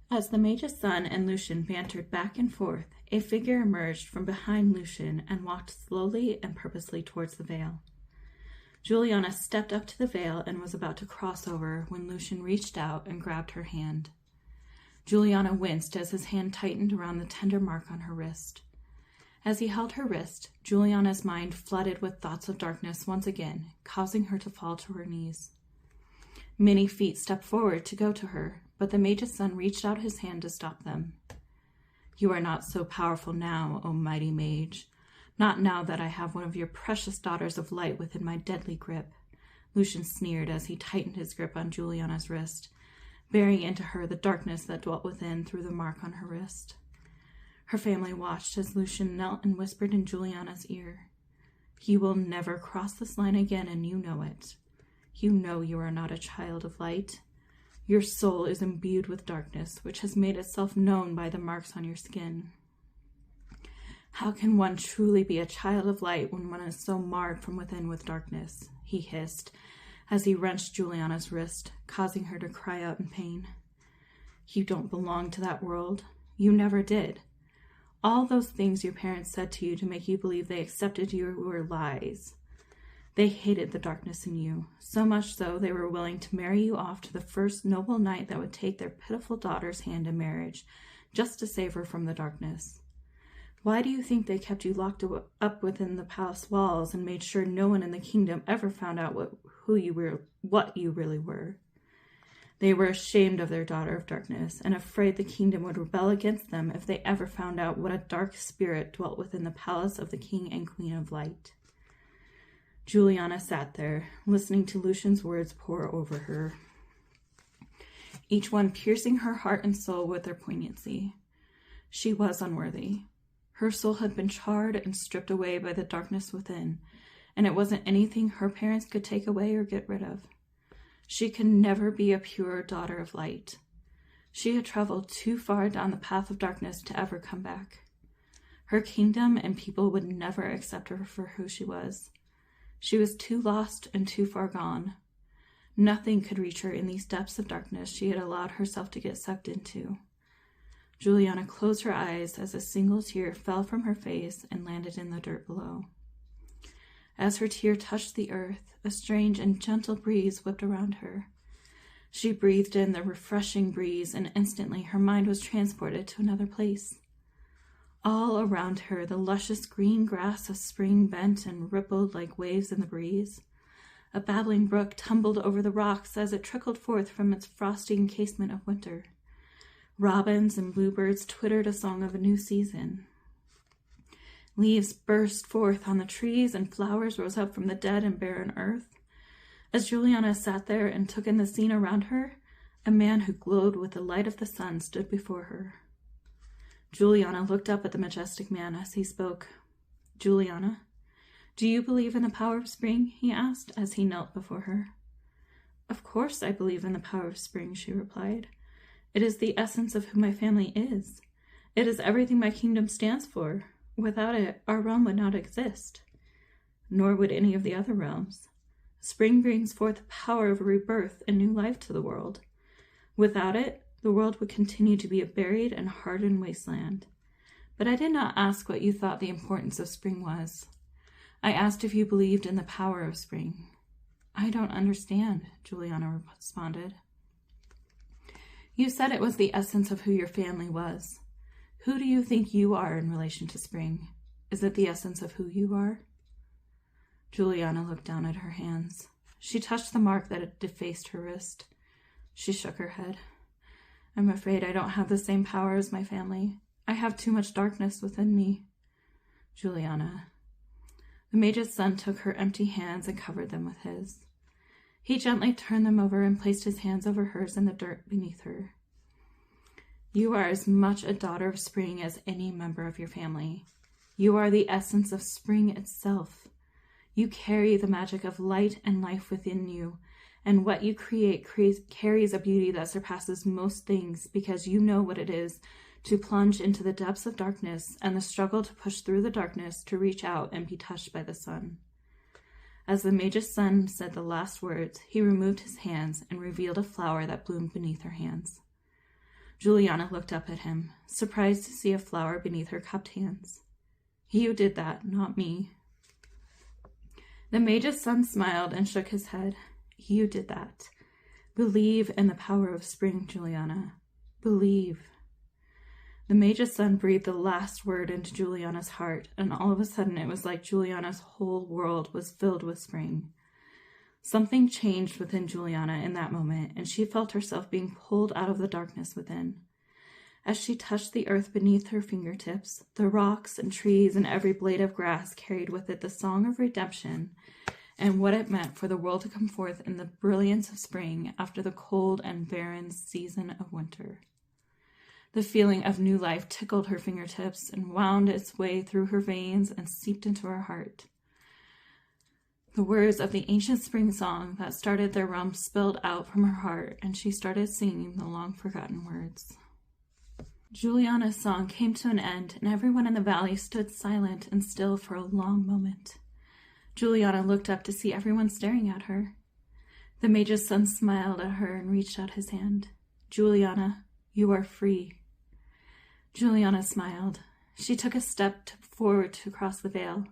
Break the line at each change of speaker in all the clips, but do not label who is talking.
As the mage's son and Lucian bantered back and forth, a figure emerged from behind Lucian and walked slowly and purposely towards the veil. Juliana stepped up to the veil and was about to cross over when Lucian reached out and grabbed her hand. Juliana winced as his hand tightened around the tender mark on her wrist. As he held her wrist, Juliana's mind flooded with thoughts of darkness once again, causing her to fall to her knees. Many feet stepped forward to go to her, but the mage's son reached out his hand to stop them. "You are not so powerful now, O mighty mage. Not now that I have one of your precious daughters of light within my deadly grip," Lucian sneered as he tightened his grip on Juliana's wrist, bearing into her the darkness that dwelt within through the mark on her wrist. Her family watched as Lucian knelt and whispered in Juliana's ear, "You will never cross this line again, and you know it. You know you are not a child of light. Your soul is imbued with darkness, which has made itself known by the marks on your skin. How can one truly be a child of light when one is so marred from within with darkness?" he hissed, as he wrenched Juliana's wrist, causing her to cry out in pain. "You don't belong to that world. You never did. All those things your parents said to you to make you believe they accepted you were lies. They hated the darkness in you, so much so they were willing to marry you off to the first noble knight that would take their pitiful daughter's hand in marriage, just to save her from the darkness. Why do you think they kept you locked up within the palace walls and made sure no one in the kingdom ever found out what you really were? They were ashamed of their daughter of darkness and afraid the kingdom would rebel against them if they ever found out what a dark spirit dwelt within the palace of the king and queen of light." Juliana sat there, listening to Lucian's words pour over her, each one piercing her heart and soul with their poignancy. She was unworthy. Her soul had been charred and stripped away by the darkness within, and it wasn't anything her parents could take away or get rid of. She could never be a pure daughter of light. She had traveled too far down the path of darkness to ever come back. Her kingdom and people would never accept her for who she was. She was too lost and too far gone. Nothing could reach her in these depths of darkness she had allowed herself to get sucked into. Juliana closed her eyes as a single tear fell from her face and landed in the dirt below. As her tear touched the earth, a strange and gentle breeze whipped around her. She breathed in the refreshing breeze, and instantly her mind was transported to another place. All around her, the luscious green grass of spring bent and rippled like waves in the breeze. A babbling brook tumbled over the rocks as it trickled forth from its frosty encasement of winter. Robins and bluebirds twittered a song of a new season. Leaves burst forth on the trees, and flowers rose up from the dead and barren earth. As Juliana sat there and took in the scene around her, a man who glowed with the light of the sun stood before her. Juliana looked up at the majestic man as he spoke. "Juliana, do you believe in the power of spring?" he asked as he knelt before her. "Of course I believe in the power of spring," she replied. "It is the essence of who my family is. It is everything my kingdom stands for. Without it, our realm would not exist. Nor would any of the other realms. Spring brings forth the power of rebirth and new life to the world. Without it, the world would continue to be a buried and hardened wasteland. But I did not ask what you thought the importance of spring was. I asked if you believed in the power of spring." "I don't understand," Juliana responded. "You said it was the essence of who your family was. Who do you think you are in relation to spring? Is it the essence of who you are?" Juliana looked down at her hands. She touched the mark that had defaced her wrist. She shook her head. "I'm afraid I don't have the same power as my family. I have too much darkness within me." "Juliana." The mage's son took her empty hands and covered them with his. He gently turned them over and placed his hands over hers in the dirt beneath her. "You are as much a daughter of spring as any member of your family. You are the essence of spring itself. You carry the magic of light and life within you, and what you create carries a beauty that surpasses most things because you know what it is to plunge into the depths of darkness and the struggle to push through the darkness to reach out and be touched by the sun." As the mage's son said the last words, he removed his hands and revealed a flower that bloomed beneath her hands. Juliana looked up at him, surprised to see a flower beneath her cupped hands. You did that, not me. The mage's son smiled and shook his head. You did that. Believe in the power of spring, Juliana. Believe. The mage's son breathed the last word into Juliana's heart, and all of a sudden it was like Juliana's whole world was filled with spring. Something changed within Juliana in that moment, and she felt herself being pulled out of the darkness within. As she touched the earth beneath her fingertips, the rocks and trees and every blade of grass carried with it the song of redemption and what it meant for the world to come forth in the brilliance of spring after the cold and barren season of winter. The feeling of new life tickled her fingertips and wound its way through her veins and seeped into her heart. The words of the ancient spring song that started their realm spilled out from her heart, and she started singing the long-forgotten words. Juliana's song came to an end, and everyone in the valley stood silent and still for a long moment. Juliana looked up to see everyone staring at her. The mage's son smiled at her and reached out his hand. Juliana, you are free. Juliana smiled. She took a step forward to cross the veil.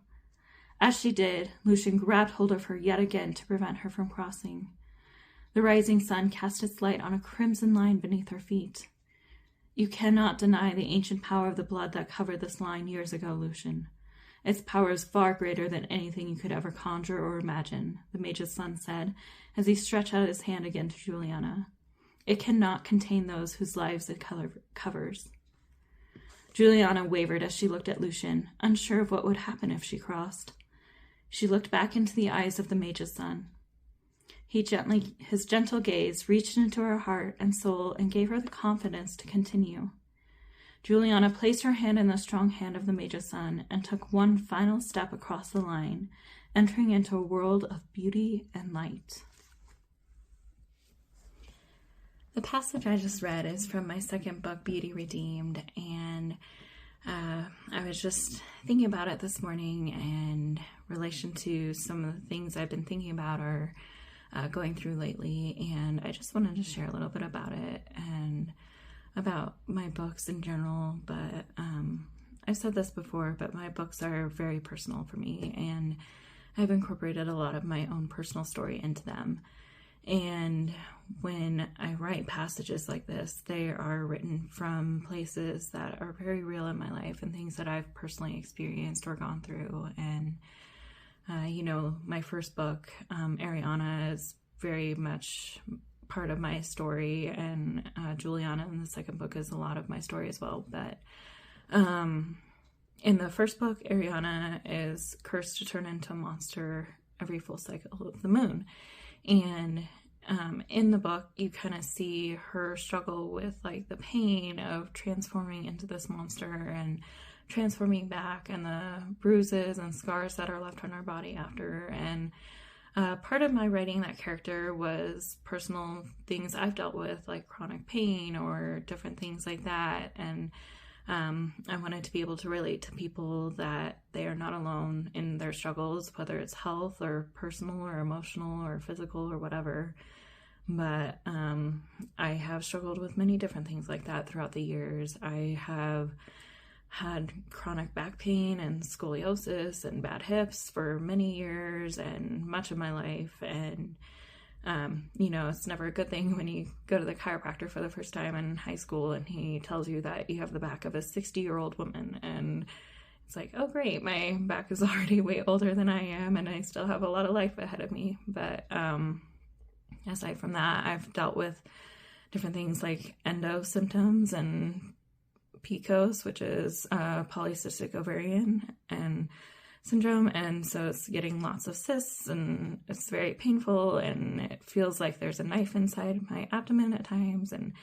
As she did, Lucian grabbed hold of her yet again to prevent her from crossing. The rising sun cast its light on a crimson line beneath her feet. You cannot deny the ancient power of the blood that covered this line years ago, Lucian. Its power is far greater than anything you could ever conjure or imagine, the mage's son said, as he stretched out his hand again to Juliana. It cannot contain those whose lives it covers. Juliana wavered as she looked at Lucian, unsure of what would happen if she crossed. She looked back into the eyes of the mage's son. His gentle gaze reached into her heart and soul and gave her the confidence to continue. Juliana placed her hand in the strong hand of the mage's son and took one final step across the line, entering into a world of beauty and light. The passage I just read is from my second book, Beauty Redeemed, and I was just thinking about it this morning in relation to some of the things I've been thinking about or going through lately, and I just wanted to share a little bit about it and about my books in general. But I've said this before, but my books are very personal for me, and I've incorporated a lot of my own personal story into them. And when I write passages like this, they are written from places that are very real in my life and things that I've personally experienced or gone through. And, my first book, Ariana, is very much part of my story, and Juliana in the second book is a lot of my story as well. But in the first book, Ariana is cursed to turn into a monster every full cycle of the moon. And in the book, you kind of see her struggle with like the pain of transforming into this monster and transforming back, and the bruises and scars that are left on her body after. And part of my writing that character was personal things I've dealt with, like chronic pain or different things like that. And I wanted to be able to relate to people that they are not alone in their struggles, whether it's health or personal or emotional or physical or whatever. But I have struggled with many different things like that throughout the years. I have had chronic back pain and scoliosis and bad hips for many years and much of my life. And it's never a good thing when you go to the chiropractor for the first time in high school and he tells you that you have the back of a 60-year-old woman. And it's like, oh, great, my back is already way older than I am, and I still have a lot of life ahead of me. But aside from that, I've dealt with different things like endo symptoms and PCOS, which is polycystic ovarian and syndrome, and so it's getting lots of cysts, and it's very painful, and it feels like there's a knife inside my abdomen at times, and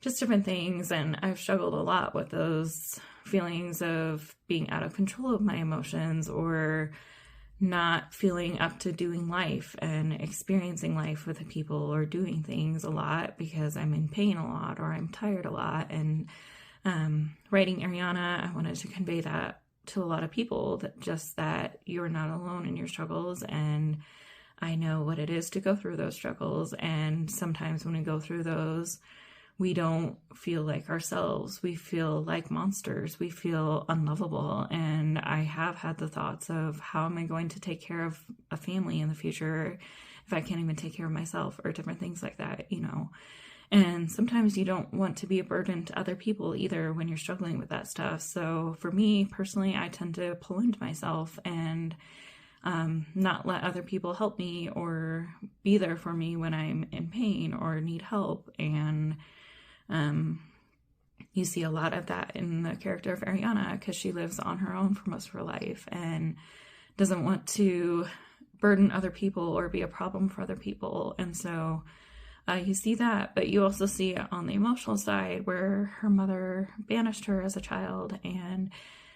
just different things. And I've struggled a lot with those feelings of being out of control of my emotions or not feeling up to doing life and experiencing life with the people or doing things a lot because I'm in pain a lot or I'm tired a lot. And writing Ariana, I wanted to convey that to a lot of people, that you're not alone in your struggles, and I know what it is to go through those struggles. And sometimes when we go through those, we don't feel like ourselves. We feel like monsters. We feel unlovable. And I have had the thoughts of, how am I going to take care of a family in the future if I can't even take care of myself, or different things like that, And sometimes you don't want to be a burden to other people either when you're struggling with that stuff. So for me personally, I tend to pull into myself and not let other people help me or be there for me when I'm in pain or need help. And you see a lot of that in the character of Ariana, because she lives on her own for most of her life and doesn't want to burden other people or be a problem for other people. And so you see that, but you also see it on the emotional side, where her mother banished her as a child, and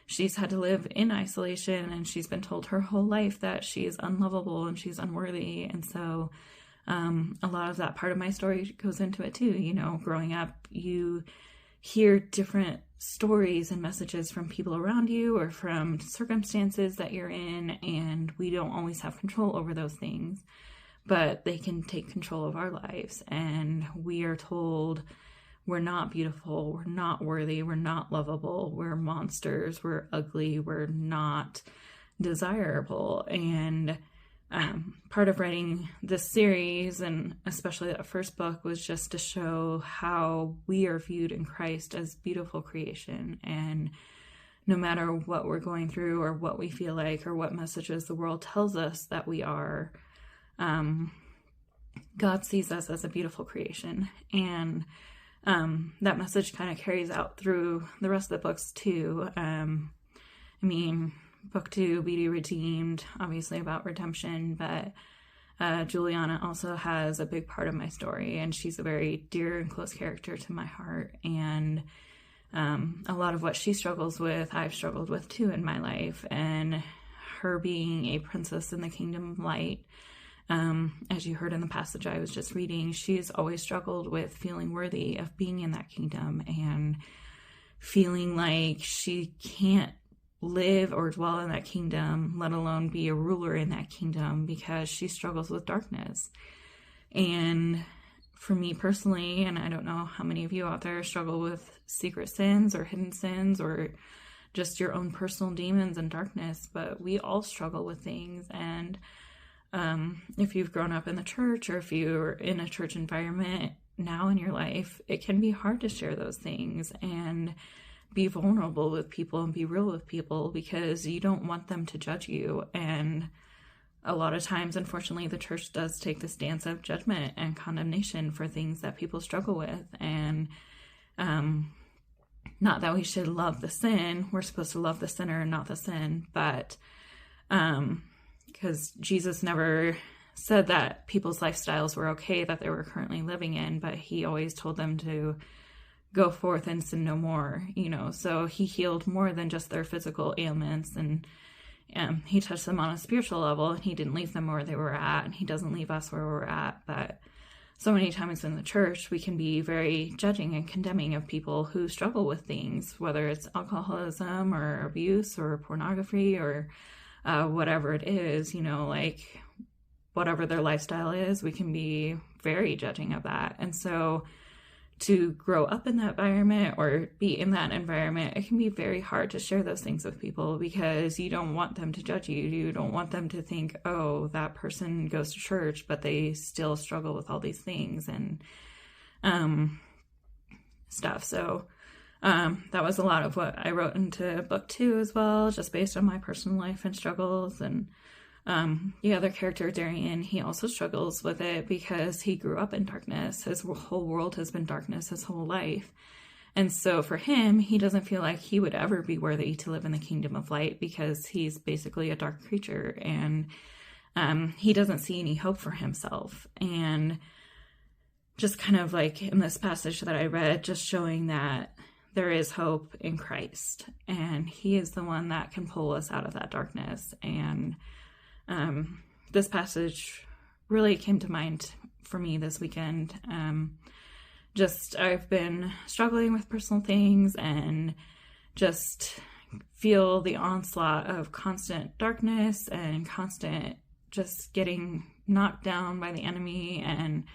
she's had to live in isolation, and she's been told her whole life that she is unlovable and she's unworthy. And so a lot of that part of my story goes into it too. Growing up, you hear different stories and messages from people around you or from circumstances that you're in, and we don't always have control over those things, but they can take control of our lives. And we are told we're not beautiful, we're not worthy, we're not lovable, we're monsters, we're ugly, we're not desirable. And part of writing this series, and especially that first book, was just to show how we are viewed in Christ as beautiful creation. And no matter what we're going through or what we feel like or what messages the world tells us that we are, God sees us as a beautiful creation. And that message kind of carries out through the rest of the books too. Book 2, Be Redeemed, obviously about redemption, but Juliana also has a big part of my story, and she's a very dear and close character to my heart. And a lot of what she struggles with, I've struggled with too in my life. And her being a princess in the kingdom of light, as you heard in the passage I was just reading, she's always struggled with feeling worthy of being in that kingdom and feeling like she can't live or dwell in that kingdom, let alone be a ruler in that kingdom, because she struggles with darkness. And for me personally, and I don't know how many of you out there struggle with secret sins or hidden sins or just your own personal demons and darkness, but we all struggle with things. And if you've grown up in the church, or if you're in a church environment now in your life, it can be hard to share those things and be vulnerable with people and be real with people, because you don't want them to judge you. And a lot of times, unfortunately, the church does take the stance of judgment and condemnation for things that people struggle with. And not that we should love the sin, we're supposed to love the sinner and not the sin, but because Jesus never said that people's lifestyles were okay that they were currently living in, but he always told them to go forth and sin no more, so he healed more than just their physical ailments, and he touched them on a spiritual level, and he didn't leave them where they were at, and he doesn't leave us where we're at. But so many times in the church, we can be very judging and condemning of people who struggle with things, whether it's alcoholism or abuse or pornography or whatever it is, whatever their lifestyle is, we can be very judging of that. And so to grow up in that environment or be in that environment, it can be very hard to share those things with people, because you don't want them to judge you. You don't want them to think, oh, that person goes to church, but they still struggle with all these things and stuff. So that was a lot of what I wrote into book 2 as well, just based on my personal life and struggles. And the other character, Darian, he also struggles with it because he grew up in darkness. His whole world has been darkness his whole life. And so for him, he doesn't feel like he would ever be worthy to live in the kingdom of light, because he's basically a dark creature, and he doesn't see any hope for himself. And just kind of like in this passage that I read, just showing that there is hope in Christ, and he is the one that can pull us out of that darkness. And this passage really came to mind for me this weekend. I've been struggling with personal things and just feel the onslaught of constant darkness and constant just getting knocked down by the enemy. And,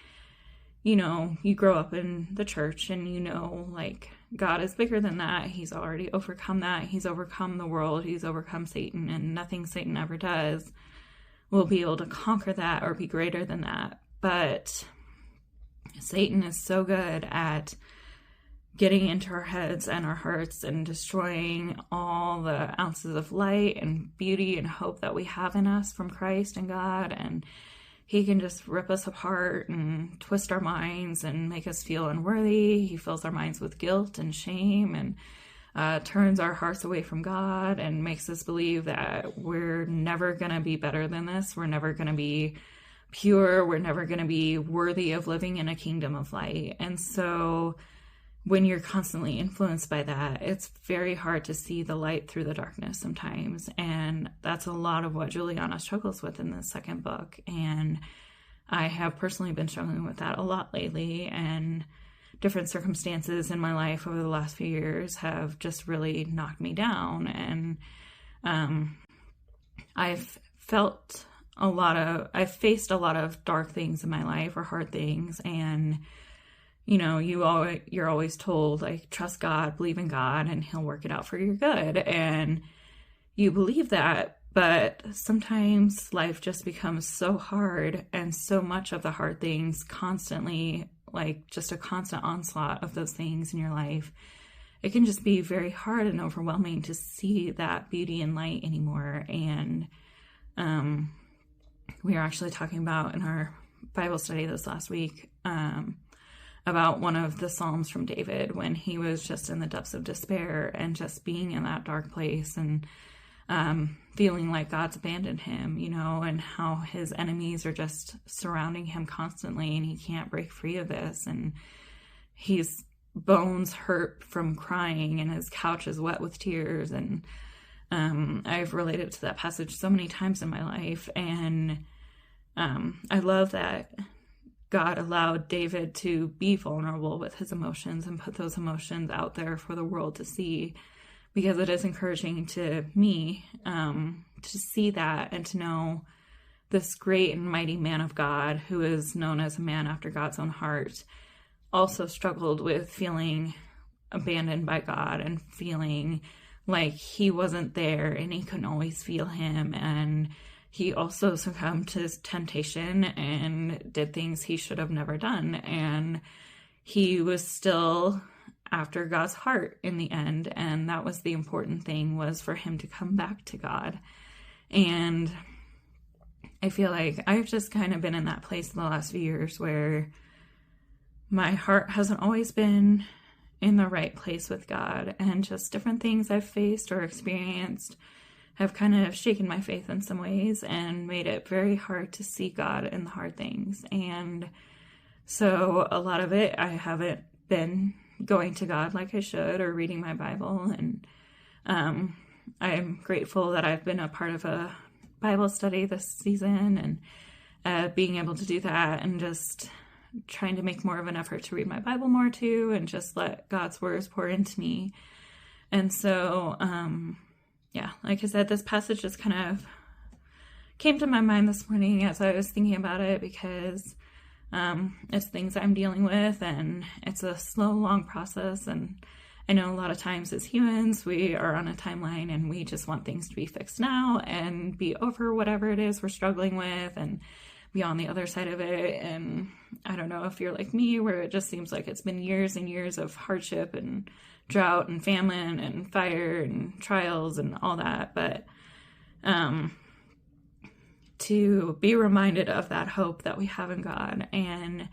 you grow up in the church and like, God is bigger than that. He's already overcome that. He's overcome the world. He's overcome Satan, and nothing Satan ever does will be able to conquer that or be greater than that. But Satan is so good at getting into our heads and our hearts and destroying all the ounces of light and beauty and hope that we have in us from Christ and God. And he can just rip us apart and twist our minds and make us feel unworthy. He fills our minds with guilt and shame and turns our hearts away from God and makes us believe that we're never going to be better than this. We're never going to be pure. We're never going to be worthy of living in a kingdom of light. And so when you're constantly influenced by that, it's very hard to see the light through the darkness sometimes. And that's a lot of what Juliana struggles with in the second book. And I have personally been struggling with that a lot lately. And different circumstances in my life over the last few years have just really knocked me down. And I've faced a lot of dark things in my life, or hard things. And you're always told, like, trust God, believe in God, and he'll work it out for your good. And you believe that, but sometimes life just becomes so hard, and so much of the hard things constantly, like just a constant onslaught of those things in your life, it can just be very hard and overwhelming to see that beauty and light anymore. And we were actually talking about in our Bible study this last week, about one of the Psalms from David when he was just in the depths of despair and just being in that dark place and feeling like God's abandoned him, and how his enemies are just surrounding him constantly and he can't break free of this. And his bones hurt from crying and his couch is wet with tears. And I've related to that passage so many times in my life. And I love that God allowed David to be vulnerable with his emotions and put those emotions out there for the world to see, because it is encouraging to me to see that and to know this great and mighty man of God, who is known as a man after God's own heart, also struggled with feeling abandoned by God and feeling like he wasn't there and he couldn't always feel him. And he also succumbed to temptation and did things he should have never done. And he was still after God's heart in the end. And that was the important thing, was for him to come back to God. And I feel like I've just kind of been in that place in the last few years where my heart hasn't always been in the right place with God. And just different things I've faced or experienced have kind of shaken my faith in some ways and made it very hard to see God in the hard things. And so a lot of it, I haven't been going to God like I should, or reading my Bible. And I'm grateful that I've been a part of a Bible study this season, and being able to do that, and just trying to make more of an effort to read my Bible more too, and just let God's words pour into me. And so, like I said, this passage just kind of came to my mind this morning as I was thinking about it, because it's things I'm dealing with, and it's a slow, long process. And I know a lot of times as humans, we are on a timeline and we just want things to be fixed now and be over whatever it is we're struggling with and be on the other side of it. And I don't know if you're like me, where it just seems like it's been years and years of hardship and drought and famine and fire and trials and all that. But to be reminded of that hope that we have in God, and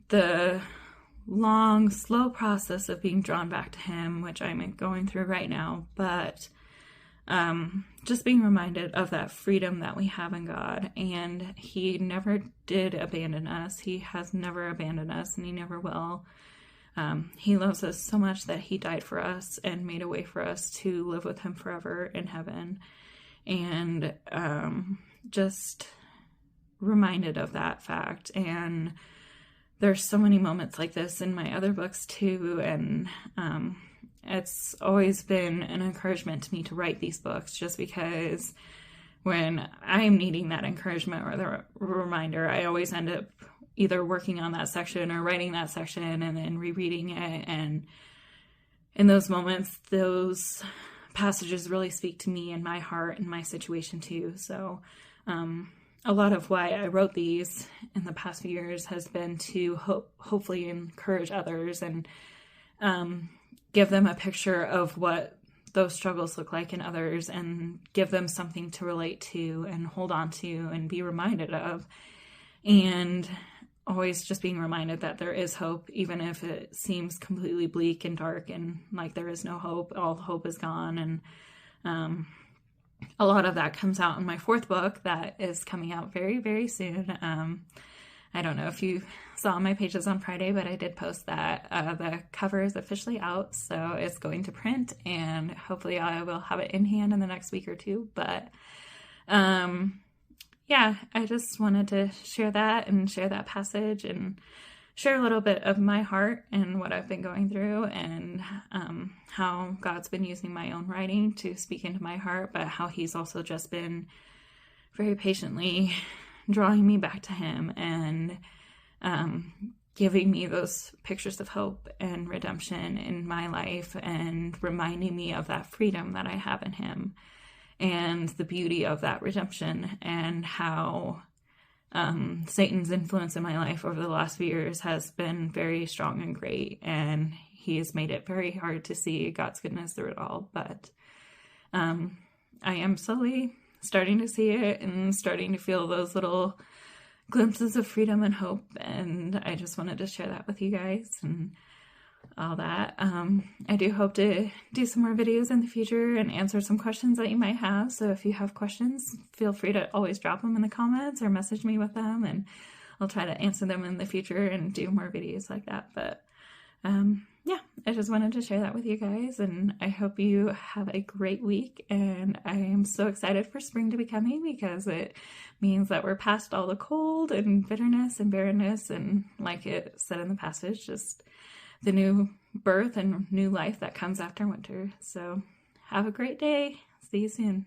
the long, slow process of being drawn back to him, which I'm going through right now, but just being reminded of that freedom that we have in God. And he never did abandon us. He has never abandoned us, and he never will. He loves us so much that he died for us and made a way for us to live with him forever in heaven. And just reminded of that fact. And there's so many moments like this in my other books too. And it's always been an encouragement to me to write these books, just because when I'm needing that encouragement or the reminder, I always end up either working on that section or writing that section and then rereading it. And in those moments, those passages really speak to me and my heart and my situation too. So a lot of why I wrote these in the past few years has been to hopefully encourage others and give them a picture of what those struggles look like in others, and give them something to relate to and hold on to and be reminded of. And always just being reminded that there is hope, even if it seems completely bleak and dark and like there is no hope, all hope is gone. And a lot of that comes out in my 4th book that is coming out very, very soon. I don't know if you saw my pages on Friday, but I did post that the cover is officially out, so it's going to print, and hopefully I will have it in hand in the next week or two. But yeah, I just wanted to share that passage and share a little bit of my heart and what I've been going through, and how God's been using my own writing to speak into my heart, but how he's also just been very patiently drawing me back to him and giving me those pictures of hope and redemption in my life, and reminding me of that freedom that I have in him and the beauty of that redemption, and how Satan's influence in my life over the last few years has been very strong and great, and he has made it very hard to see God's goodness through it all. But I am slowly starting to see it and starting to feel those little glimpses of freedom and hope, and I just wanted to share that with you guys and all that. I do hope to do some more videos in the future and answer some questions that you might have. So if you have questions, feel free to always drop them in the comments or message me with them, and I'll try to answer them in the future and do more videos like that. But yeah, I just wanted to share that with you guys, and I hope you have a great week. And I am so excited for spring to be coming, because it means that we're past all the cold and bitterness and barrenness, and like it said in the passage, just the new birth and new life that comes after winter. So have a great day. See you soon.